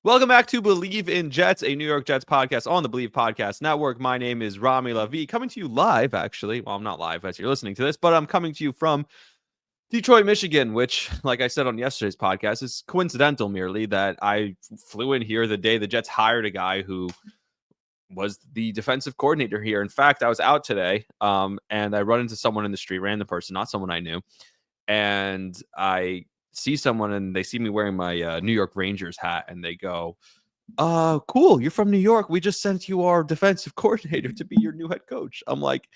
Welcome back to Believe in Jets, a New York Jets podcast on the BLEAV Podcast Network. My name is Rami Lavi, coming to you live, actually. Well, I'm not live as you're listening to this, but I'm coming to you from Detroit, Michigan, which, like I said on yesterday's podcast, is coincidental merely that I flew in here the day the Jets hired a guy who was the defensive coordinator here. In fact, I was out today, and I run into someone in the street, random person, not someone I knew, and I see someone and they see me wearing my New York Rangers hat, and they go, cool, you're from New York. We just sent you our defensive coordinator to be your new head coach. I'm like,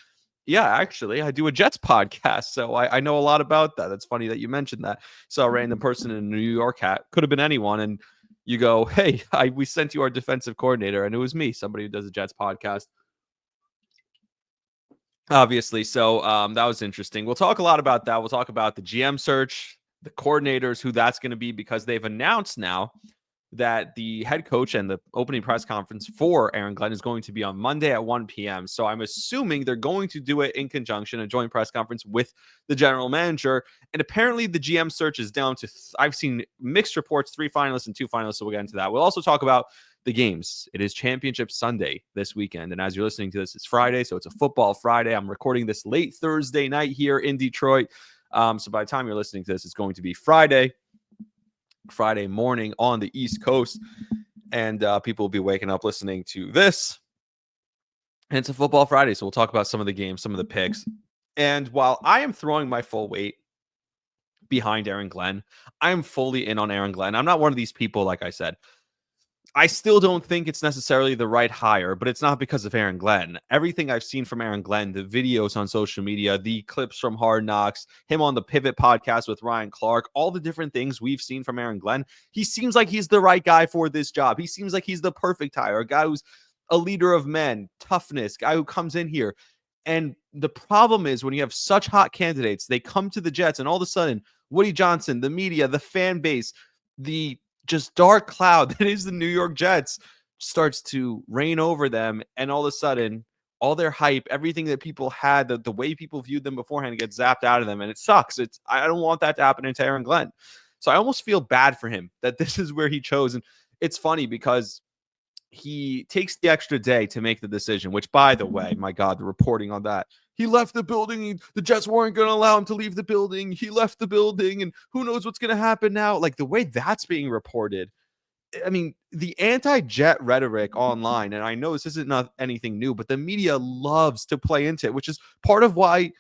yeah, actually, I do a Jets podcast, so I know a lot about that. That's funny that you mentioned that. So a random person in a New York hat, could have been anyone, and you go, hey, we sent you our defensive coordinator, and it was me, somebody who does a Jets podcast, obviously. So that was interesting. We'll talk a lot about that. We'll talk about the GM search, the coordinators, who that's going to be, because they've announced now that the head coach and the opening press conference for Aaron Glenn is going to be on Monday at 1 p.m. So I'm assuming they're going to do it in conjunction, a joint press conference with the general manager. And apparently the GM search is down to, I've seen mixed reports, 3 finalists and 2 finalists. So we'll get into that. We'll also talk about the games. It is Championship Sunday this weekend. And as you're listening to this, it's Friday. So it's a football Friday. I'm recording this late Thursday night here in Detroit. So by the time you're listening to this, it's going to be Friday morning on the East Coast, and people will be waking up listening to this. And it's a football Friday, so we'll talk about some of the games, some of the picks. And while I am throwing my full weight behind Aaron Glenn, I am fully in on Aaron Glenn. I'm not one of these people, like I said. I still don't think it's necessarily the right hire, but it's not because of Aaron Glenn. Everything I've seen from Aaron Glenn, the videos on social media, the clips from Hard Knocks, him on the Pivot podcast with Ryan Clark, all the different things we've seen from Aaron Glenn, he seems like he's the right guy for this job. He seems like he's the perfect hire, a guy who's a leader of men, toughness, guy who comes in here. And the problem is when you have such hot candidates, they come to the Jets and all of a sudden, Woody Johnson, the media, the fan base, the just dark cloud that is the New York Jets starts to reign over them. And all of a sudden, all their hype, everything that people had, the way people viewed them beforehand gets zapped out of them. And it sucks. I don't want that to happen to Aaron Glenn. So I almost feel bad for him that this is where he chose. And it's funny because he takes the extra day to make the decision, which, by the way, my God, the reporting on that. He left the building. The Jets weren't going to allow him to leave the building. He left the building, and who knows what's going to happen now? Like the way that's being reported. I mean, the anti-Jet rhetoric online, and I know this isn't not anything new, but the media loves to play into it, which is part of why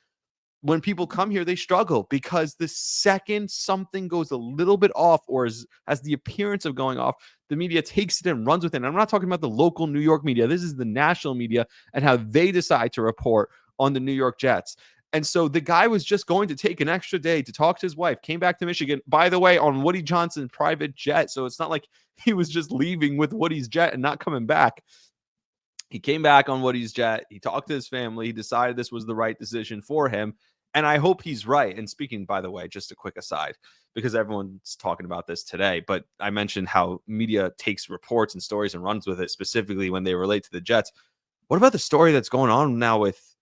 when people come here, they struggle, because the second something goes a little bit off or has the appearance of going off, the media takes it and runs with it. And I'm not talking about the local New York media. This is the national media and how they decide to report on the New York Jets. And so the guy was just going to take an extra day to talk to his wife, came back to Michigan, by the way, on Woody Johnson's private jet. So it's not like he was just leaving with Woody's jet and not coming back. He came back on Woody's jet. He talked to his family. He decided this was the right decision for him. And I hope he's right. And speaking, by the way, just a quick aside, because everyone's talking about this today, but I mentioned how media takes reports and stories and runs with it, specifically when they relate to the Jets. What about the story that's going on now with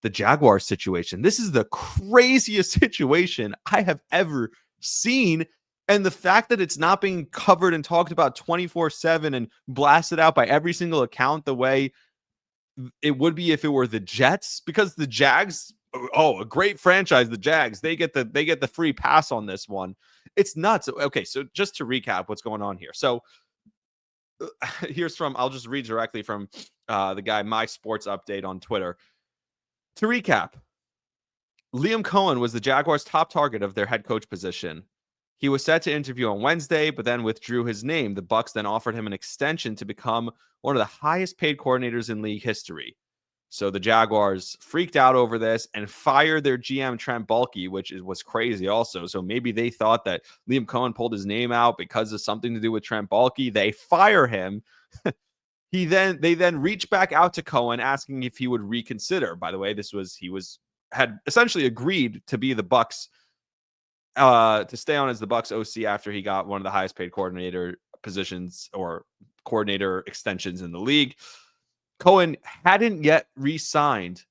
the Jaguars situation? This is the craziest situation I have ever seen. And the fact that it's not being covered and talked about 24/7 and blasted out by every single account the way it would be if it were the Jets, because the Jags, a great franchise, the Jags, they get the free pass on this one. It's nuts. Okay, so just to recap what's going on here. So I'll just read directly from the guy, My Sports Update on Twitter. To recap, Liam Cohen was the Jaguars' top target of their head coach position. He was set to interview on Wednesday, but then withdrew his name. The Bucs then offered him an extension to become one of the highest paid coordinators in league history. So the Jaguars freaked out over this and fired their GM, Trent Baalke, which was crazy also. So maybe they thought that Liam Cohen pulled his name out because of something to do with Trent Baalke. They fire him. They then reached back out to Cohen asking if he would reconsider. By the way, had essentially agreed to be the Bucs, to stay on as the Bucs OC after he got one of the highest paid coordinator positions or coordinator extensions in the league. Cohen hadn't yet re-signed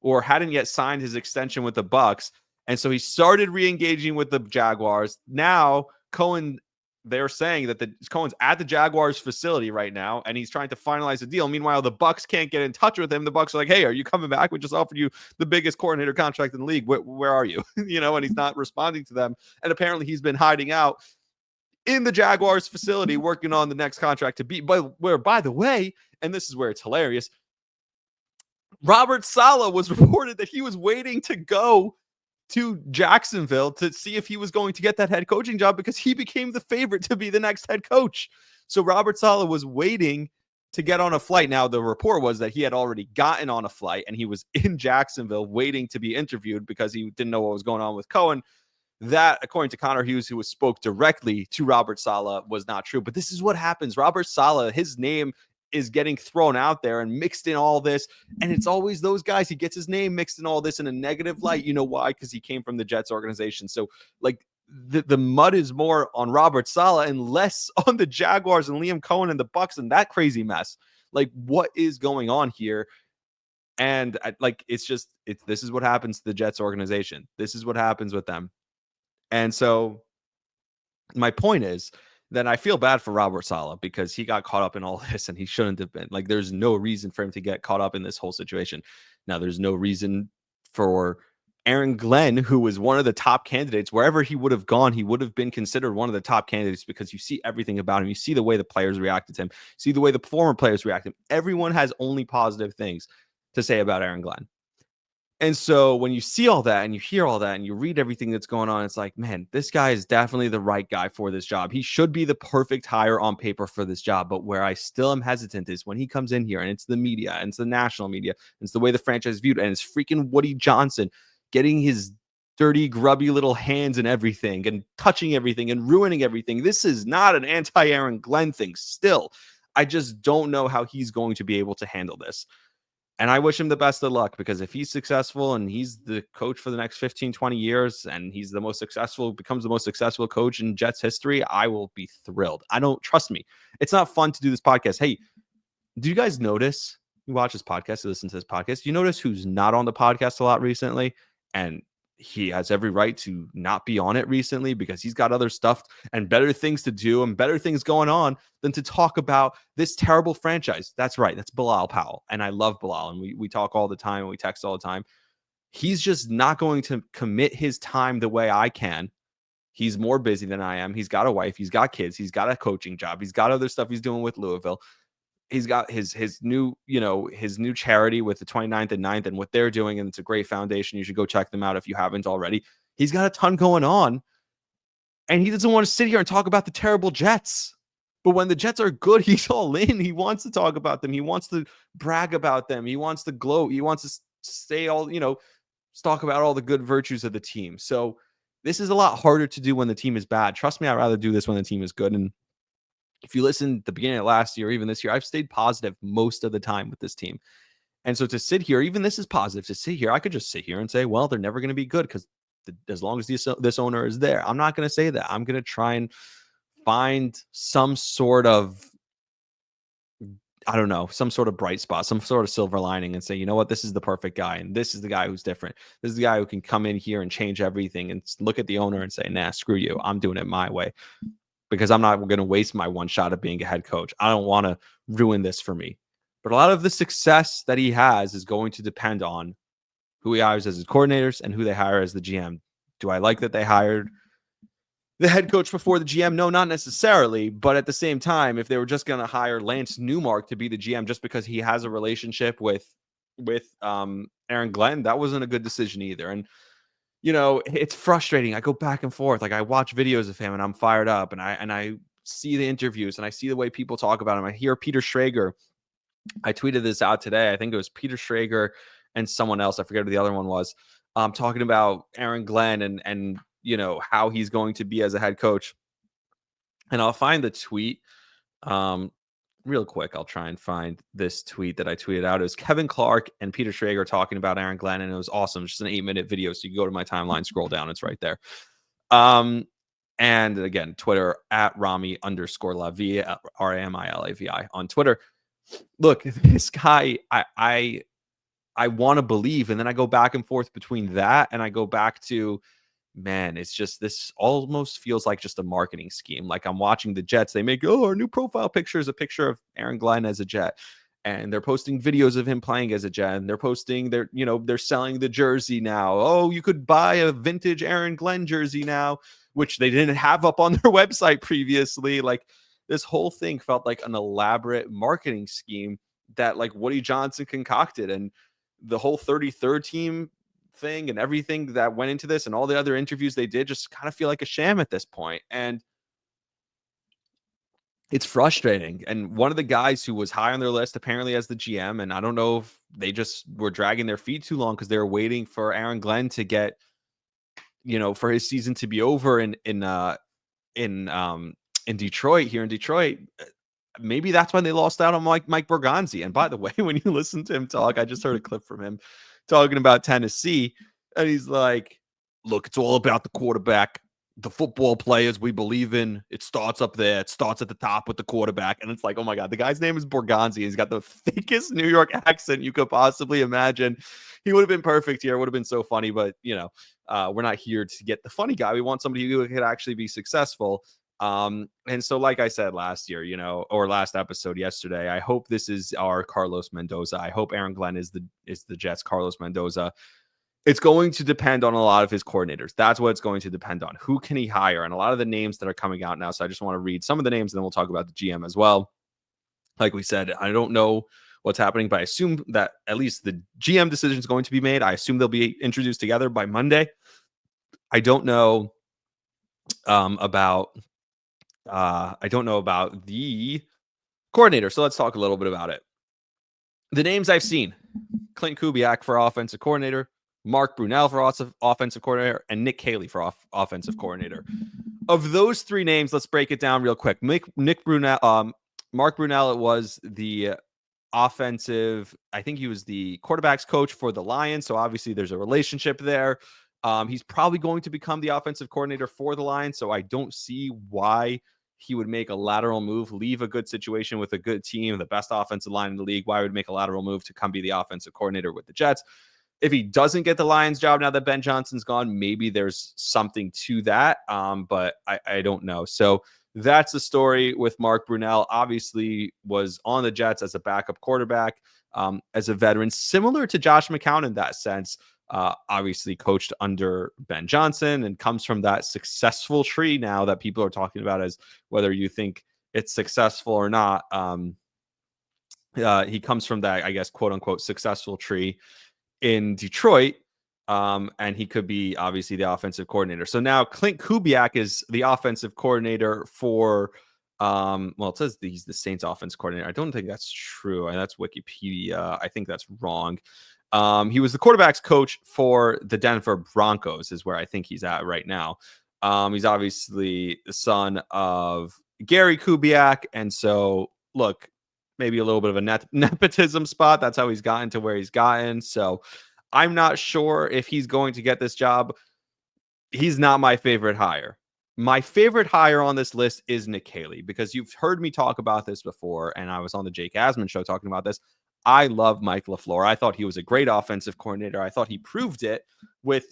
or hadn't yet signed his extension with the Bucs, and so he started re-engaging with the Jaguars. Now Cohen they're saying that the Cohen's at the Jaguars facility right now, and he's trying to finalize a deal. Meanwhile, the Bucks can't get in touch with him. The Bucks are like, "Hey, are you coming back? We just offered you the biggest coordinator contract in the league. Where are you?" And he's not responding to them. And apparently, he's been hiding out in the Jaguars facility, working on the next contract to be. But where, by the way, and this is where it's hilarious, Robert Saleh was reported that he was waiting to go to Jacksonville to see if he was going to get that head coaching job because he became the favorite to be the next head coach. So Robert Saleh was waiting to get on a flight. Now, the report was that he had already gotten on a flight and he was in Jacksonville waiting to be interviewed because he didn't know what was going on with Cohen. That, according to Connor Hughes, who spoke directly to Robert Saleh, was not true. But this is what happens. Robert Saleh, his name is getting thrown out there and mixed in all this. And it's always those guys. He gets his name mixed in all this in a negative light. You know why? Because he came from the Jets organization. So, like, the mud is more on Robert Saleh and less on the Jaguars and Liam Cohen and the Bucks and that crazy mess. Like, what is going on here? And this is what happens to the Jets organization. This is what happens with them. And so my point is that I feel bad for Robert Saleh because he got caught up in all this and he shouldn't have been. Like, there's no reason for him to get caught up in this whole situation. Now, there's no reason for Aaron Glenn, who was one of the top candidates, wherever he would have gone, he would have been considered one of the top candidates because you see everything about him. You see the way the players reacted to him, see the way the former players reacted to him. Everyone has only positive things to say about Aaron Glenn. And so when you see all that and you hear all that and you read everything that's going on, it's like, man, this guy is definitely the right guy for this job. He should be the perfect hire on paper for this job. But where I still am hesitant is when he comes in here and it's the media and it's the national media, and it's the way the franchise is viewed, and it's freaking Woody Johnson getting his dirty, grubby little hands and everything and touching everything and ruining everything. This is not an anti-Aaron Glenn thing still. I just don't know how he's going to be able to handle this. And I wish him the best of luck, because if he's successful and he's the coach for the next 15, 20 years and he's becomes the most successful coach in Jets history, I will be thrilled. Trust me. It's not fun to do this podcast. Hey, do you guys notice, you watch this podcast, you listen to this podcast, you notice who's not on the podcast a lot recently? And he has every right to not be on it recently because he's got other stuff and better things to do and better things going on than to talk about this terrible franchise. That's right. That's Bilal Powell. And I love Bilal. And we talk all the time and we text all the time. He's just not going to commit his time the way I can. He's more busy than I am. He's got a wife. He's got kids. He's got a coaching job. He's got other stuff he's doing with Louisville. He's got his new charity with the 29th and 9th and what they're doing. And it's a great foundation. You should go check them out if you haven't already. He's got a ton going on. And he doesn't want to sit here and talk about the terrible Jets. But when the Jets are good, he's all in. He wants to talk about them. He wants to brag about them. He wants to gloat. He wants to say talk about all the good virtues of the team. So this is a lot harder to do when the team is bad. Trust me, I'd rather do this when the team is good. And if you listen at the beginning of last year, even this year, I've stayed positive most of the time with this team. And so to sit here, even this is positive, to sit here, I could just sit here and say, well, they're never going to be good because as long as this owner is there. I'm not going to say that. I'm going to try and find some sort of, some sort of bright spot, some sort of silver lining and say, you know what, this is the perfect guy. And this is the guy who's different. This is the guy who can come in here and change everything and look at the owner and say, nah, screw you. I'm doing it my way. Because I'm not going to waste my one shot of being a head coach. I don't want to ruin this for me. But a lot of the success that he has is going to depend on who he hires as his coordinators and who they hire as the GM. Do I like that they hired the head coach before the GM? No, not necessarily. But at the same time, if they were just going to hire Lance Newmark to be the GM just because he has a relationship with Aaron Glenn, that wasn't a good decision either. And it's frustrating. I go back and forth. Like, I watch videos of him and I'm fired up, and I see the interviews and I see the way people talk about him. I hear Peter Schrager. I tweeted this out today. I think it was Peter Schrager and someone else. I forget who the other one was. Talking about Aaron Glenn and how he's going to be as a head coach. And I'll find the tweet. Real quick, I'll try and find this tweet that I tweeted out. It was Kevin Clark and Peter Schrager talking about Aaron Glenn, and it was awesome. It's just an 8-minute video, so you can go to my timeline, scroll down, it's right there. And again, Twitter at Rami_Lavi, RAMILAVI on Twitter. Look, this guy, I want to believe, and then I go back and forth between that, and I go back to man, it's just, this almost feels like just a marketing scheme. Like I'm watching the Jets, they make, oh, our new profile picture is a picture of Aaron Glenn as a Jet. And they're posting videos of him playing as a Jet. And they're posting they're selling the jersey now. Oh, you could buy a vintage Aaron Glenn jersey now, which they didn't have up on their website previously. Like this whole thing felt like an elaborate marketing scheme that like Woody Johnson concocted. And the whole 33rd team thing and everything that went into this and all the other interviews they did just kind of feel like a sham at this point. And it's frustrating. And one of the guys who was high on their list apparently as the GM, and I don't know if they just were dragging their feet too long because they were waiting for Aaron Glenn to get, for his season to be over in Detroit, here in Detroit. Maybe that's when they lost out on Mike Borgonzi. And by the way, when you listen to him talk, I just heard a clip from him talking about Tennessee, and he's like, look, it's all about the quarterback, the football players we believe in. It starts up there. It starts at the top with the quarterback. And it's like, oh my God, the guy's name is Borgonzi. He's got the thickest New York accent you could possibly imagine. He would have been perfect here. It would have been so funny, but we're not here to get the funny guy. We want somebody who could actually be successful. And so, like I said last year, or last episode yesterday, I hope this is our Carlos Mendoza. I hope Aaron Glenn is the Jets' Carlos Mendoza. It's going to depend on a lot of his coordinators. That's what it's going to depend on. Who can he hire? And a lot of the names that are coming out now. So I just want to read some of the names, and then we'll talk about the GM as well. Like we said, I don't know what's happening, but I assume that at least the GM decision is going to be made. I assume they'll be introduced together by Monday. I don't know about the coordinator. So let's talk a little bit about it. The names I've seen: Clint Kubiak for offensive coordinator, Mark Brunell for offensive coordinator, and Nick Caley for offensive coordinator. Of those three names, let's break it down real quick. Nick Brunell, Mark Brunell was the offensive, I think he was the quarterback's coach for the Lions. So obviously there's a relationship there. He's probably going to become the offensive coordinator for the Lions. So I don't see why he would make a lateral move, leave a good situation with a good team, the best offensive line in the league. Why would make a lateral move to come be the offensive coordinator with the Jets? If he doesn't get the Lions job now that Ben Johnson's gone, maybe there's something to that. But I don't know. So that's the story with Mark Brunell. Obviously was on the Jets as a backup quarterback, as a veteran, similar to Josh McCown in that sense. Obviously coached under Ben Johnson and comes from that successful tree now that people are talking about as whether you think it's successful or not. He comes from that, I guess, quote unquote, successful tree in Detroit. And he could be obviously the offensive coordinator. So now Clint Kubiak is the offensive coordinator for, it says he's the Saints offense coordinator. I don't think that's true. And that's Wikipedia. I think that's wrong. He was the quarterback's coach for the Denver Broncos is where I think he's at right now. He's obviously the son of Gary Kubiak. And so look, maybe a little bit of a nepotism spot. That's how he's gotten to where he's gotten. So I'm not sure if he's going to get this job. He's not my favorite hire. My favorite hire on this list is Nick Caley, because you've heard me talk about this before, and I was on the Jake Asman show talking about this. I love Mike LaFleur. I thought he was a great offensive coordinator. I thought he proved it with,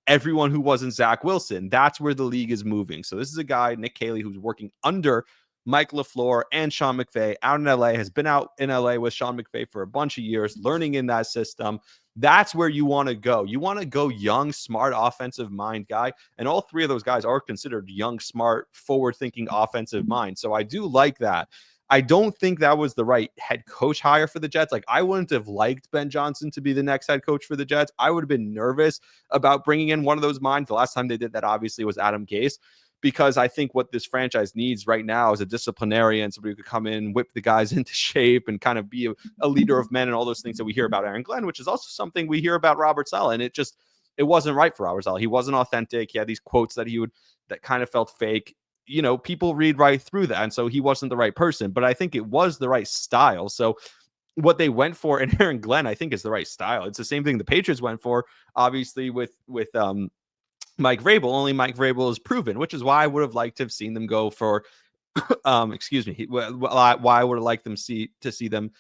everyone who wasn't Zach Wilson. That's where the league is moving. So this is a guy, Nick Caley, who's working under Mike LaFleur and Sean McVay out in LA, has been out in LA with Sean McVay for a bunch of years, learning in that system. That's where you want to go. You want to go young, smart, offensive mind guy. And all three of those guys are considered young, smart, forward-thinking offensive mind. So I do like that. I don't think that was the right head coach hire for the Jets. Like, I wouldn't have liked Ben Johnson to be the next head coach for the Jets. I would have been nervous about bringing in one of those minds. The last time they did that, obviously, was Adam Gase, because I think what this franchise needs right now is a disciplinarian, somebody who could come in, whip the guys into shape, and kind of be a leader of men and all those things that we hear about Aaron Glenn, which is also something we hear about Robert Saleh. And it wasn't right for Robert Saleh. He wasn't authentic. He had these quotes that that kind of felt fake. People read right through that. And so he wasn't the right person, but I think it was the right style. So what they went for in Aaron Glenn, I think, is the right style. It's the same thing the Patriots went for, obviously, with Mike Vrabel. Only Mike Vrabel is proven, which is why I would have liked to have seen them go for, why I would have liked to see them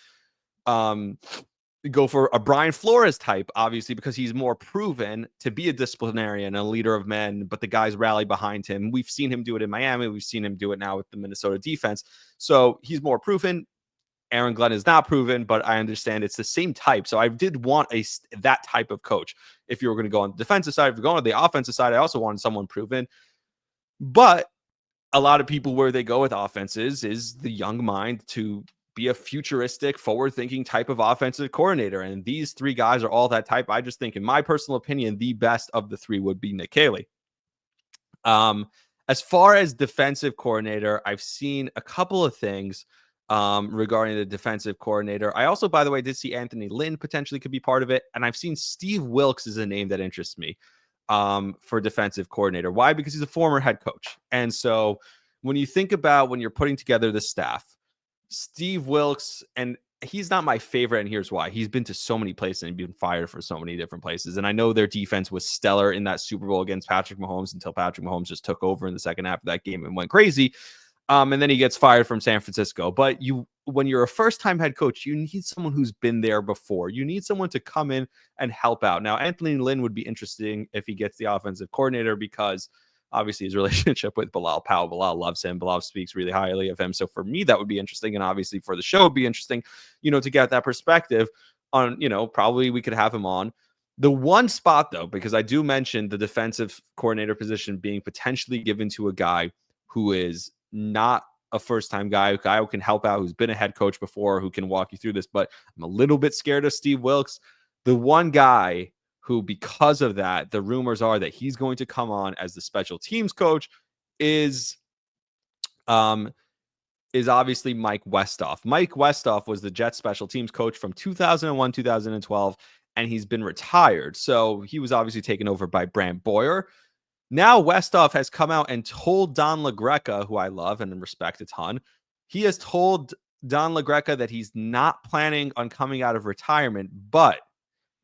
go for a Brian Flores type, obviously, because he's more proven to be a disciplinarian, a leader of men, but the guys rally behind him. We've seen him do it in Miami. We've seen him do it now with the Minnesota defense. So he's more proven. Aaron Glenn is not proven, but I understand it's the same type. So I did want that type of coach. If you were going to go on the defensive side, if you're going on the offensive side, I also wanted someone proven. But a lot of people where they go with offenses is the young mind to be a futuristic, forward-thinking type of offensive coordinator. And these three guys are all that type. I just think, in my personal opinion, the best of the three would be Nick Caley. As far as defensive coordinator, I've seen a couple of things regarding the defensive coordinator. I also, by the way, did see Anthony Lynn potentially could be part of it. And I've seen Steve Wilks is a name that interests me for defensive coordinator. Why? Because he's a former head coach. And so when you think about when you're putting together the staff, Steve Wilks, and he's not my favorite, and here's why. He's been to so many places and been fired for so many different places. And I know their defense was stellar in that Super Bowl against Patrick Mahomes until Patrick Mahomes just took over in the second half of that game and went crazy. And then he gets fired from San Francisco. But when you're a first-time head coach, you need someone who's been there before. You need someone to come in and help out. Now, Anthony Lynn would be interesting if he gets the offensive coordinator because obviously his relationship with Bilal Powell. Bilal loves him. Bilal speaks really highly of him. So for me, that would be interesting. And obviously for the show, it'd be interesting, to get that perspective on, probably we could have him on. The one spot, though, because I do mention the defensive coordinator position being potentially given to a guy who is not a first-time guy who can help out, who's been a head coach before, who can walk you through this. But I'm a little bit scared of Steve Wilks. The one guy who, because of that, the rumors are that he's going to come on as the special teams coach is obviously Mike Westhoff. Mike Westhoff was the Jets special teams coach from 2001, 2012, and he's been retired. So he was obviously taken over by Brant Boyer. Now Westhoff has come out and told Don LaGreca, who I love and respect a ton, he has told Don LaGreca that he's not planning on coming out of retirement, but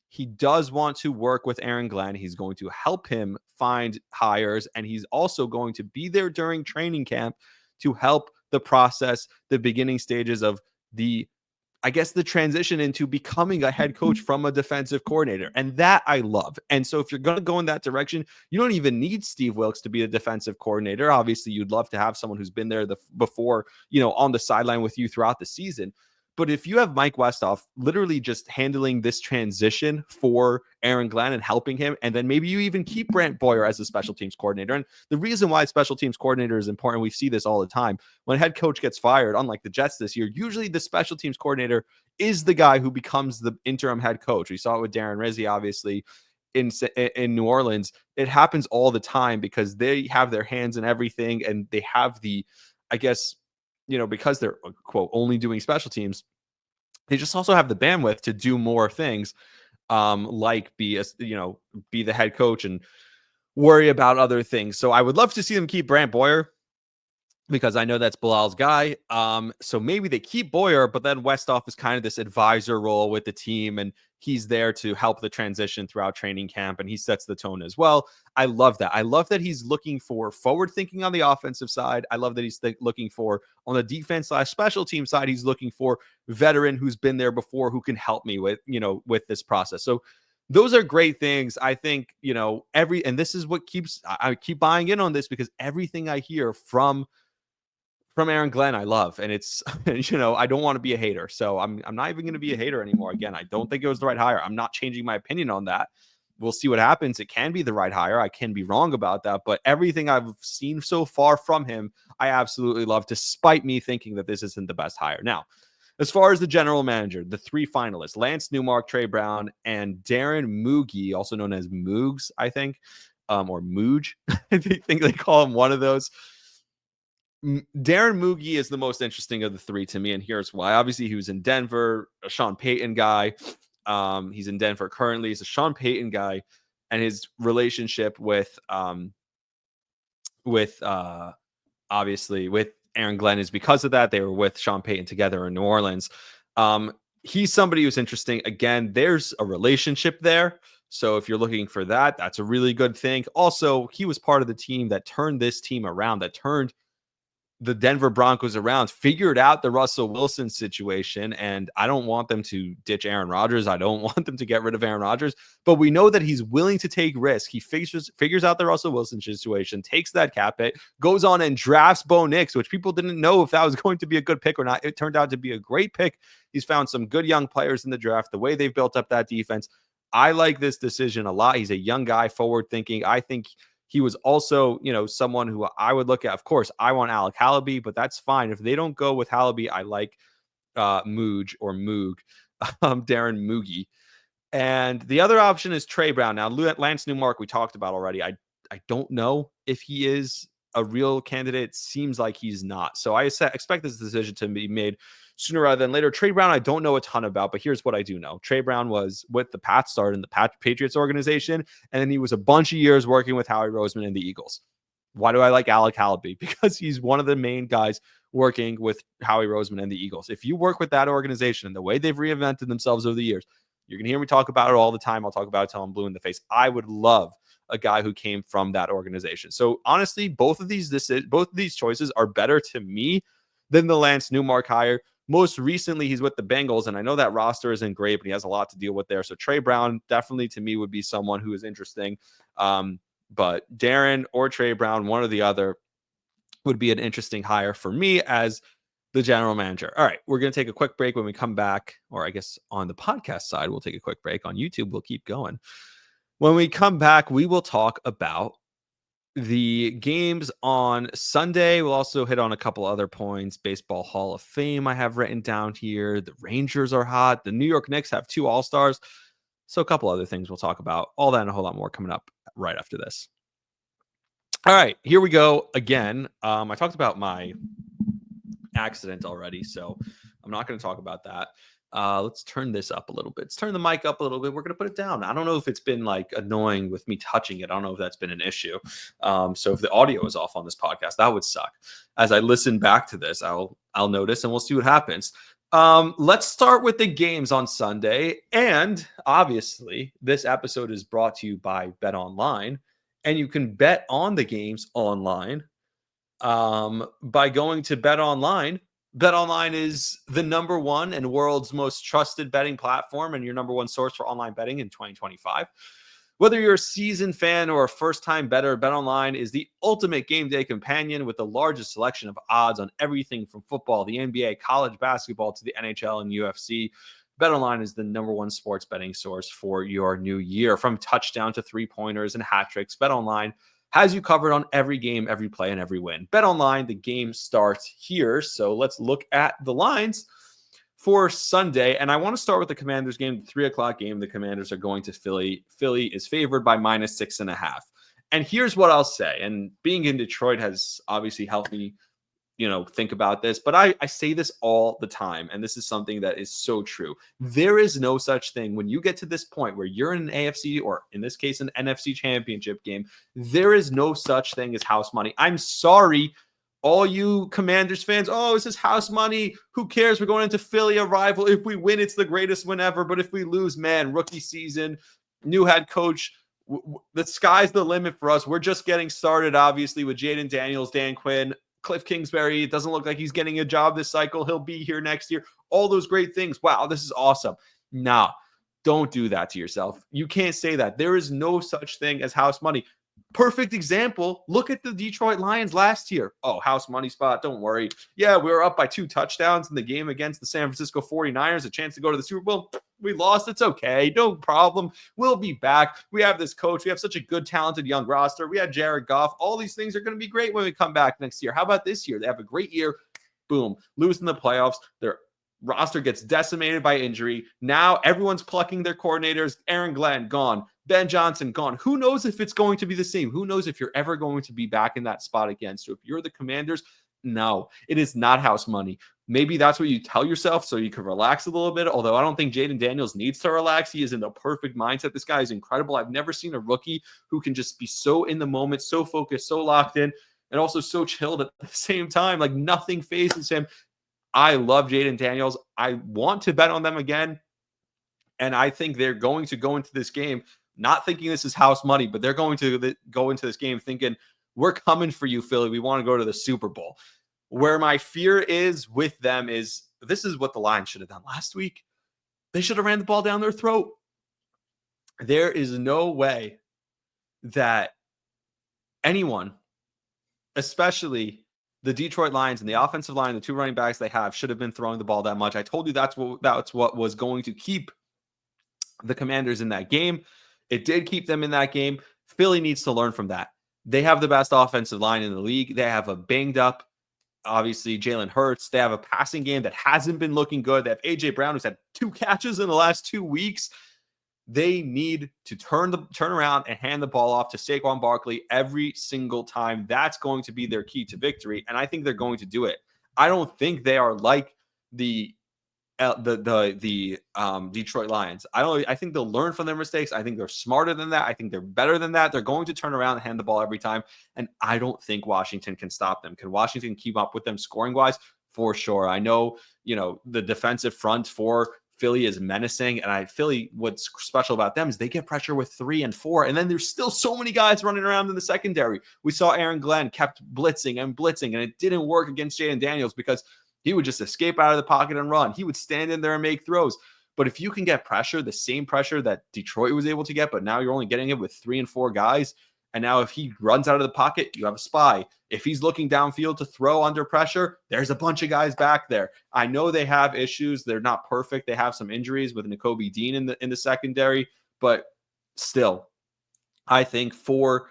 he does want to work with Aaron Glenn. He's going to help him find hires, and he's also going to be there during training camp to help the process, the beginning stages of the transition into becoming a head coach from a defensive coordinator. And that I love. And so if you're going to go in that direction, you don't even need Steve Wilks to be a defensive coordinator. Obviously, you'd love to have someone who's been there before, on the sideline with you throughout the season. But if you have Mike Westhoff literally just handling this transition for Aaron Glenn and helping him, and then maybe you even keep Brant Boyer as a special teams coordinator. And the reason why special teams coordinator is important, we see this all the time. When a head coach gets fired, unlike the Jets this year, usually the special teams coordinator is the guy who becomes the interim head coach. We saw it with Darren Rizzi, obviously, in New Orleans. It happens all the time because they have their hands in everything, and they have because they're, quote, only doing special teams, they just also have the bandwidth to do more things, like be the head coach and worry about other things. So I would love to see them keep Brant Boyer because I know that's Bilal's guy. So maybe they keep Boyer, but then Westhoff is kind of this advisor role with the team, and he's there to help the transition throughout training camp, and he sets the tone as well. I love that. I love that he's looking for forward thinking on the offensive side. I love that he's looking for, on the defense / special team side, he's looking for veteran who's been there before, who can help me with this process. So those are great things. I think, and this is what I keep buying in on this, because everything I hear from Aaron Glenn, I love. And it's, I don't want to be a hater. So I'm not even going to be a hater anymore. Again, I don't think it was the right hire. I'm not changing my opinion on that. We'll see what happens. It can be the right hire. I can be wrong about that. But everything I've seen so far from him, I absolutely love, despite me thinking that this isn't the best hire. Now, as far as the general manager, the three finalists, Lance Newmark, Trey Brown, and Darren Moogie, also known as Moogs, I think, or Mooj. I think they call him one of those. Darren Moogie is the most interesting of the three to me, and here's why. Obviously, he was in Denver, a Sean Payton guy. He's in Denver currently. He's a Sean Payton guy, and his relationship with obviously with Aaron Glenn is because of that. They were with Sean Payton together in New Orleans. He's somebody who's interesting. Again, there's a relationship there. So if you're looking for that, that's a really good thing. Also, he was part of the team that turned this team around, that turned the Denver Broncos around figured out the Russell Wilson situation. And I don't want them to ditch Aaron Rodgers. I don't want them to get rid of Aaron Rodgers, but we know that he's willing to take risks. He figures out the Russell Wilson situation, takes that cap hit, goes on and drafts Bo Nix, which people didn't know if that was going to be a good pick or not. It turned out to be a great pick. He's found some good young players in the draft, the way they've built up that defense. I like this decision a lot. He's a young guy, forward thinking. I think he was also, someone who I would look at. Of course, I want Alec Hallaby, but that's fine. If they don't go with Hallaby, I like Moog, Darren Moogie. And the other option is Trey Brown. Now, Lance Newmark, we talked about already. I don't know if he is a real candidate. Seems like he's not. So I expect this decision to be made sooner rather than later. Trey Brown, I don't know a ton about, but here's what I do know. Trey Brown was with the Pats, started in the Patriots organization, and then he was a bunch of years working with Howie Roseman and the Eagles. Why do I like Alec Hallaby? Because he's one of the main guys working with Howie Roseman and the Eagles. If you work with that organization and the way they've reinvented themselves over the years, you're going to hear me talk about it all the time. I'll talk about it till I'm blue in the face. I would love a guy who came from that organization. So honestly, both of these choices are better to me than the Lance Newmark hire. Most recently, he's with the Bengals, and I know that roster isn't great, but he has a lot to deal with there. So Trey Brown definitely to me would be someone who is interesting. But Darren or Trey Brown, one or the other, would be an interesting hire for me as the general manager. All right, we're going to take a quick break. When we come back, or I guess on the podcast side, we'll take a quick break. On YouTube, we'll keep going. When we come back, we will talk about the games on Sunday. We'll also hit on a couple other points. Baseball Hall of Fame I have written down here. The Rangers are hot. The New York Knicks have 2 All-Stars. So a couple other things we'll talk about. All that and a whole lot more coming up right after this. All right, here we go again. I talked about my accident already, so I'm not going to talk about that. Let's turn this up a little bit. Let's turn the mic up a little bit. We're going to put it down. I don't know if it's been like annoying with me touching it. I don't know if that's been an issue. So if the audio is off on this podcast, that would suck. As I listen back to this, I'll notice and we'll see what happens. Let's start with the games on Sunday. And obviously, this episode is brought to you by Bet Online, and you can bet on the games online by going to Bet Online. Bet Online is the number one and world's most trusted betting platform and your number one source for online betting in 2025. Whether you're a seasoned fan or a first-time bettor, Bet Online is the ultimate game day companion with the largest selection of odds on everything from football, the NBA, college basketball, to the NHL and UFC. Bet Online is the number one sports betting source for your new year. From touchdown to three-pointers and hat tricks, Bet Online has you covered on every game, every play, and every win. Bet Online, the game starts here. So let's look at the lines for Sunday. And I want to start with the Commanders game, the 3:00 game. The Commanders are going to Philly. Philly is favored by -6.5. And here's what I'll say. And being in Detroit has obviously helped me, think about this. But I say this all the time. And this is something that is so true. There is no such thing when you get to this point where you're in an AFC, or in this case, an NFC championship game. There is no such thing as house money. I'm sorry, all you Commanders fans. Oh, this is house money. Who cares? We're going into Philly, a rival. If we win, it's the greatest win ever. But if we lose, man, rookie season, new head coach, the sky's the limit for us. We're just getting started, obviously, with Jaden Daniels, Dan Quinn, Cliff Kingsbury. It doesn't look like he's getting a job this cycle. He'll be here next year. All those great things. Wow, this is awesome. Nah, don't do that to yourself. You can't say that. There is no such thing as house money. Perfect example. Look at the Detroit Lions last year. Oh, house money spot. Don't worry. Yeah, we were up by 2 touchdowns in the game against the San Francisco 49ers, a chance to go to the Super Bowl. We lost. It's okay. No problem. We'll be back. We have this coach. We have such a good, talented young roster. We had Jared Goff. All these things are going to be great when we come back next year. How about this year? They have a great year. Boom. Lose in the playoffs. Their roster gets decimated by injury. Now everyone's plucking their coordinators. Aaron Glenn, gone. Ben Johnson, gone. Who knows if it's going to be the same? Who knows if you're ever going to be back in that spot again? So if you're the Commanders, no, it is not house money. Maybe that's what you tell yourself so you can relax a little bit, although I don't think Jaden Daniels needs to relax. He is in the perfect mindset. This guy is incredible. I've never seen a rookie who can just be so in the moment, so focused, so locked in, and also so chilled at the same time. Like nothing phases him. I love Jaden Daniels. I want to bet on them again, and I think they're going to go into this game not thinking this is house money, but they're going to go into this game thinking, we're coming for you, Philly. We want to go to the Super Bowl. Where my fear is with them is this is what the Lions should have done last week. They should have ran the ball down their throat. There is no way that anyone, especially the Detroit Lions and the offensive line, the two running backs they have, should have been throwing the ball that much. I told you that's what was going to keep the Commanders in that game. It did keep them in that game. Philly needs to learn from that. They have the best offensive line in the league. They have a banged up, obviously, Jalen Hurts. They have a passing game that hasn't been looking good. They have A.J. Brown, who's had 2 catches in the last 2 weeks. They need to turn around and hand the ball off to Saquon Barkley every single time. That's going to be their key to victory, and I think they're going to do it. I don't think they are like the Detroit Lions. I think they'll learn from their mistakes. I think they're smarter than that. I think they're better than that. They're going to turn around and hand the ball every time, and I don't think Washington can stop them. Can Washington keep up with them scoring wise? For sure. I know, the defensive front for Philly is menacing, and Philly, what's special about them is they get pressure with 3 and 4, and then there's still so many guys running around in the secondary. We saw Aaron Glenn kept blitzing, and it didn't work against Jaden Daniels because he would just escape out of the pocket and run. He would stand in there and make throws. But if you can get pressure, the same pressure that Detroit was able to get, but now you're only getting it with 3 and 4 guys, and now if he runs out of the pocket, you have a spy. If he's looking downfield to throw under pressure, there's a bunch of guys back there. I know they have issues. They're not perfect. They have some injuries with Nakobe Dean in the secondary, but still, I think for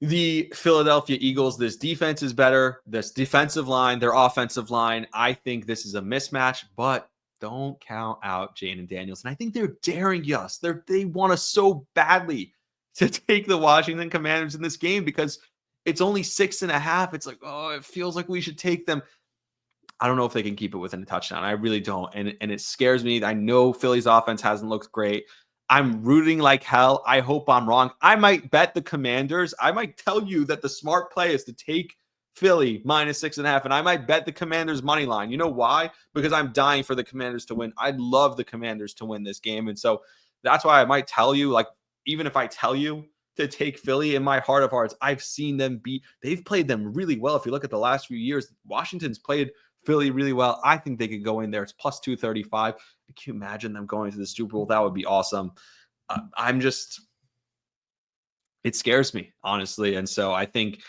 the Philadelphia Eagles, this defense is better. This defensive line, their offensive line, I think this is a mismatch, but don't count out Jaden Daniels. And I think they're daring us. They want us so badly to take the Washington Commanders in this game because it's only 6.5. It's like, oh, it feels like we should take them. I don't know if they can keep it within a touchdown. I really don't. And it scares me. I know Philly's offense hasn't looked great. I'm rooting like hell. I hope I'm wrong. I might bet the Commanders. I might tell you that the smart play is to take Philly -6.5, and I might bet the Commanders money line. You know why? Because I'm dying for the Commanders to win. I'd love the Commanders to win this game. And so that's why I might tell you, like, even if I tell you to take Philly, in my heart of hearts, I've seen them they've played them really well. If you look at the last few years, Washington's played Philly really well. I think they could go in there. It's plus 235. Can you imagine them going to the Super Bowl? That would be awesome. It scares me, honestly. And so I think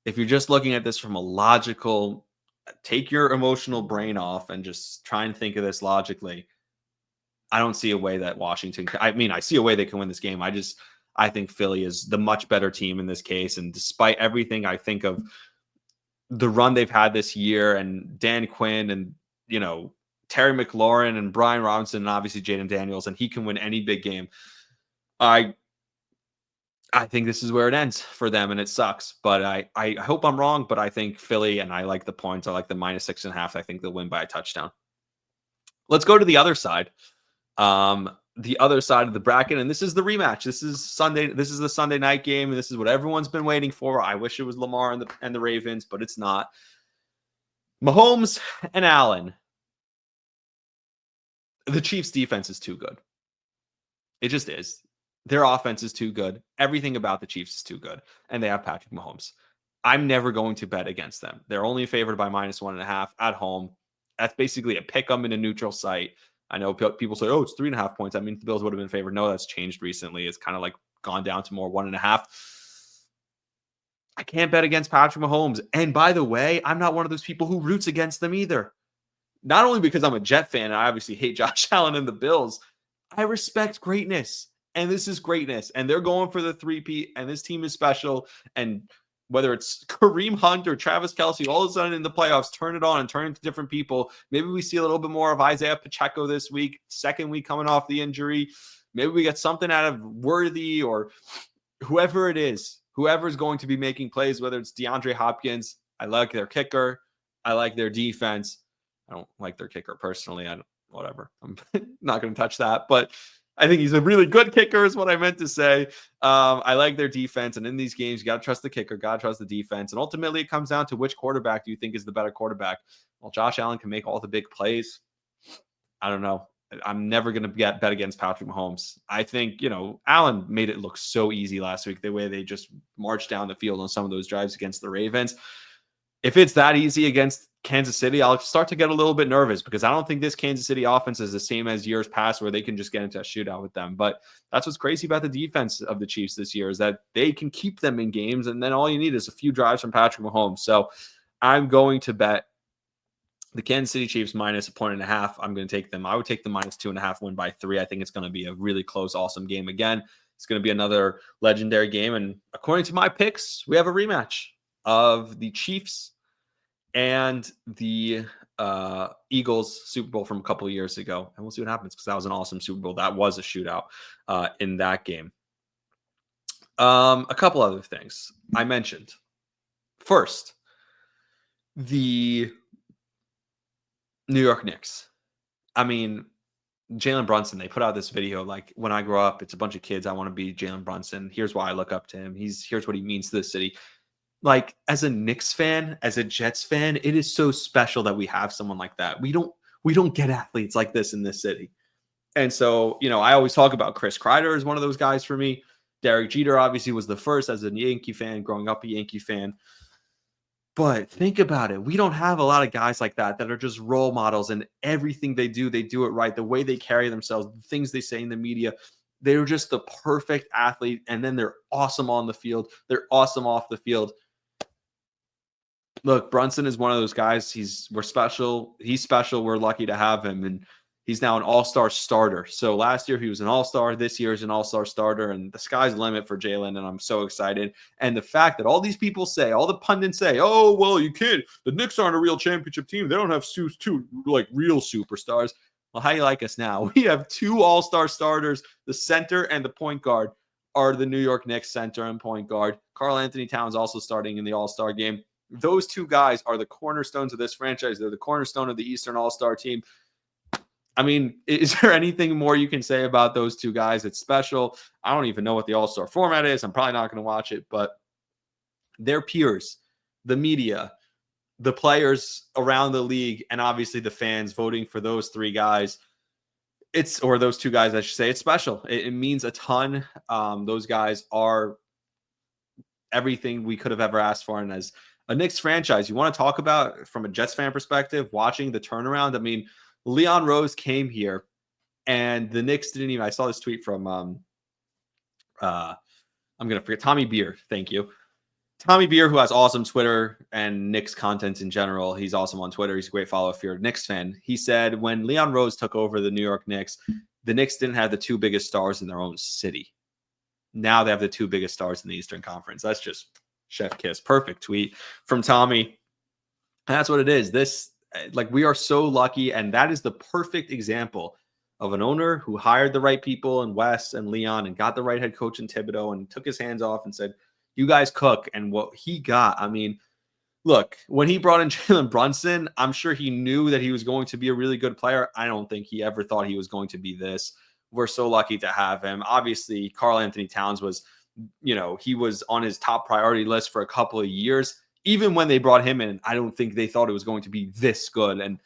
if you're just looking at this from a logical, take your emotional brain off and just try and think of this logically. I don't see a way that Washington, I see a way they can win this game. I think Philly is the much better team in this case. And despite everything, I think of the run they've had this year and Dan Quinn and, Terry McLaurin and Brian Robinson and obviously Jaden Daniels, and he can win any big game. I think this is where it ends for them, and it sucks. But I hope I'm wrong, but I think Philly, and I like the points. I like the -6.5. I think they'll win by a touchdown. Let's go to the other side. The other side of the bracket, and this is the rematch. This is Sunday. This is the Sunday night game, and this is what everyone's been waiting for. I wish it was Lamar and the Ravens, but it's not. Mahomes and Allen. The Chiefs' defense is too good. It just is. Their offense is too good. Everything about the Chiefs is too good, and they have Patrick Mahomes. I'm never going to bet against them. They're only favored by -1.5 at home. That's basically a pick 'em in a neutral site. I know people say, oh, it's 3.5 points. I mean, if the Bills would have been favored. No, that's changed recently. It's kind of like gone down to more 1.5. I can't bet against Patrick Mahomes. And by the way, I'm not one of those people who roots against them either. Not only because I'm a Jet fan, and I obviously hate Josh Allen and the Bills. I respect greatness. And this is greatness. And they're going for the 3-peat. And this team is special. And whether it's Kareem Hunt or Travis Kelce, all of a sudden in the playoffs, turn it on and turn into different people. Maybe we see a little bit more of Isaiah Pacheco this week, second week coming off the injury. Maybe we get something out of Worthy or whoever it is, whoever's going to be making plays, whether it's DeAndre Hopkins. I like their kicker. I like their defense. I don't like their kicker personally. Whatever. I'm not going to touch that, but I think he's a really good kicker is what I meant to say. I like their defense. And in these games, you got to trust the kicker, got to trust the defense. And ultimately, it comes down to which quarterback do you think is the better quarterback? Well, Josh Allen can make all the big plays. I don't know. I'm never going to bet against Patrick Mahomes. I think, Allen made it look so easy last week, the way they just marched down the field on some of those drives against the Ravens. if it's that easy against Kansas City, I'll start to get a little bit nervous because I don't think this Kansas City offense is the same as years past where they can just get into a shootout with them. But that's what's crazy about the defense of the Chiefs this year is that they can keep them in games, and then all you need is a few drives from Patrick Mahomes. So I'm going to bet the Kansas City Chiefs minus 1.5. I'm going to take them. I would take the minus 2.5 win by 3. I think it's going to be a really close, awesome game again. It's going to be another legendary game. And according to my picks, we have a rematch of the Chiefs and the Eagles Super Bowl from a couple of years ago. And we'll see what happens because that was an awesome Super Bowl. That was a shootout in that game. A couple other things I mentioned. First, the New York Knicks. I mean, Jalen Brunson, they put out this video like, when I grow up, it's a bunch of kids. I want to be Jalen Brunson. Here's why I look up to him. Here's what he means to the city. Like, as a Knicks fan, as a Jets fan, it is so special that we have someone like that. We don't get athletes like this in this city. And so, I always talk about Chris Kreider as one of those guys for me. Derek Jeter obviously was the first as a Yankee fan, growing up a Yankee fan. But think about it. We don't have a lot of guys like that are just role models, and everything they do it right. The way they carry themselves, the things they say in the media, they're just the perfect athlete. And then they're awesome on the field. They're awesome off the field. Look, Brunson is one of those guys. We're special. He's special. We're lucky to have him. And he's now an all-star starter. So last year he was an all-star. This year is an all-star starter. And the sky's the limit for Jalen. And I'm so excited. And the fact that all these people say, all the pundits say, oh, well, you can't. The Knicks aren't a real championship team. They don't have two like real superstars. Well, how do you like us now? We have 2 all-star starters. The center and the point guard are the New York Knicks center and point guard. Karl Anthony Towns also starting in the all-star game. Those 2 guys are the cornerstones of this franchise. They're the cornerstone of the Eastern All-Star team. I mean, is there anything more you can say about those 2 guys? It's special. I don't even know what the All-Star format is. I'm probably not going to watch it, but their peers, the media, the players around the league, and obviously the fans voting for those 3 guys, or those 2 guys, I should say, it's special. It means a ton. Those guys are everything we could have ever asked for. And as a Knicks franchise, you want to talk about from a Jets fan perspective, watching the turnaround. I mean, Leon Rose came here and the Knicks didn't even, I saw this tweet from, I'm going to forget, Tommy Beer. Thank you. Tommy Beer, who has awesome Twitter and Knicks content in general. He's awesome on Twitter. He's a great follow if you're a Knicks fan. He said when Leon Rose took over the New York Knicks, the Knicks didn't have the 2 biggest stars in their own city. Now they have the 2 biggest stars in the Eastern Conference. That's just chef kiss. Perfect tweet from Tommy. And that's what it is. We are so lucky. And that is the perfect example of an owner who hired the right people in Wes and Leon and got the right head coach in Thibodeau and took his hands off and said, you guys cook. And what he got, I mean, look, when he brought in Jalen Brunson, I'm sure he knew that he was going to be a really good player. I don't think he ever thought he was going to be this. We're so lucky to have him. Obviously, Karl Anthony Towns was, he was on his top priority list for a couple of years. Even when they brought him in, I don't think they thought it was going to be this good. And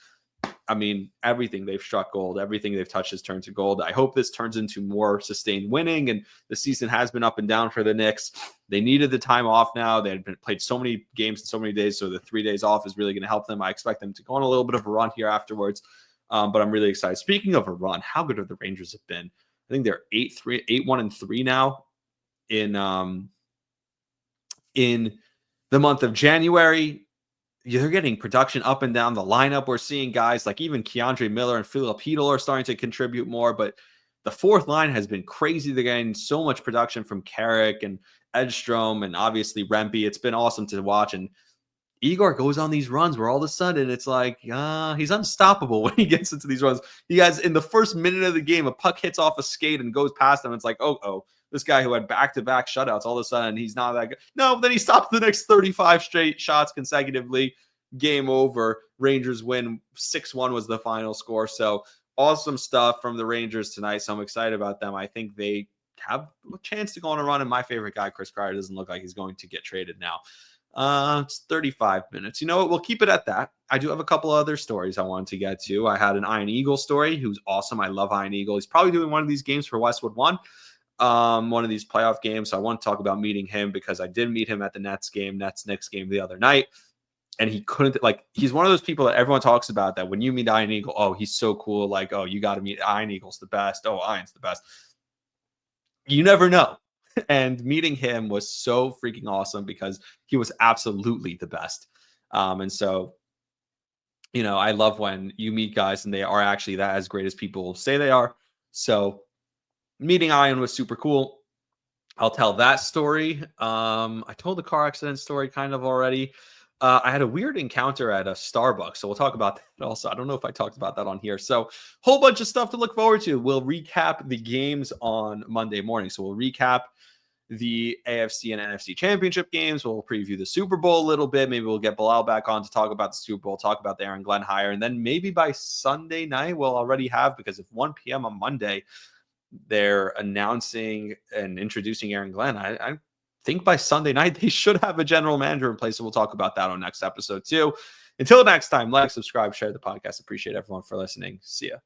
I mean, everything they've struck gold, everything they've touched has turned to gold. I hope this turns into more sustained winning. And the season has been up and down for the Knicks. They needed the time off now. They had played so many games in so many days. So the 3 days off is really going to help them. I expect them to go on a little bit of a run here afterwards. But I'm really excited. Speaking of a run, how good have the Rangers have been? I think they're 8-1-3 now in the month of January. They're getting production up and down the lineup. We're seeing guys like even Keandre Miller and Philip Hedl are starting to contribute more, but the 4th line has been crazy. They're getting so much production from Carrick and Edstrom and obviously Rempe. It's been awesome to watch. And Igor goes on these runs where all of a sudden it's like, he's unstoppable when he gets into these runs. He has, in the first minute of the game, a puck hits off a skate and goes past him. It's like, oh, this guy who had back-to-back shutouts, all of a sudden he's not that good. No, then he stopped the next 35 straight shots consecutively. Game over. Rangers win. 6-1 was the final score. So awesome stuff from the Rangers tonight. So I'm excited about them. I think they have a chance to go on a run. And my favorite guy, Chris Kreider, doesn't look like he's going to get traded now. It's 35 minutes. You know what? We'll keep it at that. I do have a couple other stories I wanted to get to. I had an Iron Eagle story who's awesome. I love Iron Eagle. He's probably doing one of these games for Westwood One. One of these playoff games. So I want to talk about meeting him because I did meet him at the Nets Knicks game the other night. and he couldn't, like, he's one of those people that everyone talks about that when you meet Iron Eagle, oh, he's so cool. Like, oh, you got to meet Iron Eagle's the best. Oh, Iron's the best. You never know. And meeting him was so freaking awesome because he was absolutely the best. And so, I love when you meet guys and they are actually that as great as people say they are. So meeting Ian was super cool. I'll tell that story. I told the car accident story kind of already. I had a weird encounter at a Starbucks, so we'll talk about that also. I don't know if I talked about that on here. So, whole bunch of stuff to look forward to. We'll recap the games on Monday morning. So we'll recap the AFC and NFC championship games. We'll preview the Super Bowl a little bit. Maybe we'll get Bilal back on to talk about the Super Bowl, talk about the Aaron Glenn hire. And then maybe by Sunday night, we'll already have, because if 1 p.m. on Monday, they're announcing and introducing Aaron Glenn, I think by Sunday night, they should have a general manager in place. So we'll talk about that on next episode too. Until next time, like, subscribe, share the podcast. Appreciate everyone for listening. See ya.